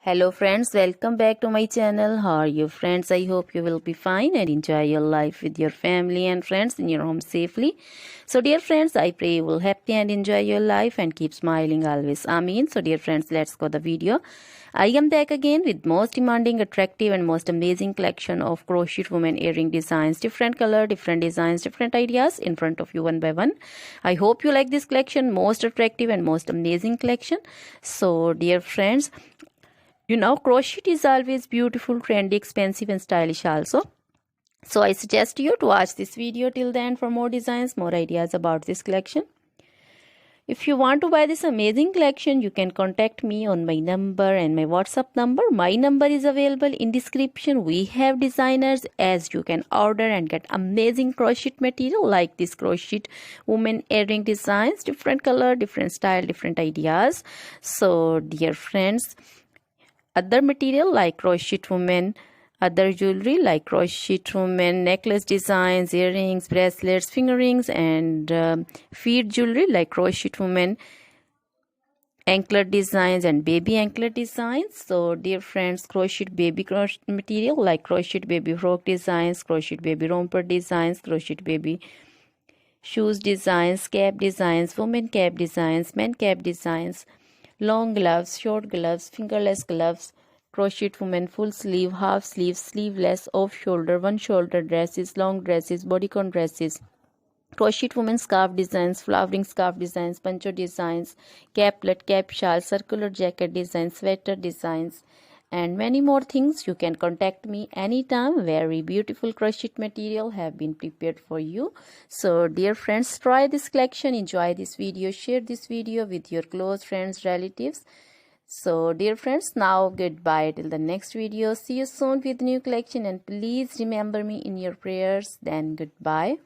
Hello friends, welcome back to my channel. How are you friends? I hope you will be fine and enjoy your life with your family and friends in your home safely. So dear friends, I pray you will happy and enjoy your life and keep smiling always. Amen. So dear friends, let's go the video. I am back again with most demanding, attractive and most amazing collection of crochet women earring designs, different color, different designs, different ideas in front of you one by one. I hope you like this collection, most attractive and most amazing collection. So dear friends, crochet is always beautiful, trendy, expensive and stylish also. So I suggest you to watch this video till the end for more designs, more ideas about this collection. If you want to buy this amazing collection, you can contact me on my number and my WhatsApp number. My number is available in description. We have designers as you can order and get amazing crochet material like this crochet woman earring designs, different color, different style, different ideas. So dear friends, other material like crochet women, other jewelry like crochet women necklace designs, earrings, bracelets, finger rings and feet jewelry like crochet women anklet designs and baby anklet designs. So dear friends, crochet baby crochet material like crochet baby frock designs, crochet baby romper designs, crochet baby shoes designs, cap designs, women cap designs, men cap designs, long gloves, short gloves, fingerless gloves, crochet women full sleeve, half sleeve, sleeveless, off shoulder, one shoulder dresses, long dresses, bodycon dresses, crochet women scarf designs, flowering scarf designs, poncho designs, caplet, cap shawl, circular jacket designs, sweater designs and many more things. You can contact me anytime. Very beautiful crochet material have been prepared for you. So dear friends, try this collection, enjoy this video, share this video with your close friends, relatives. So dear friends, now goodbye till the next video. See you soon with new collection and please remember me in your prayers. Then goodbye.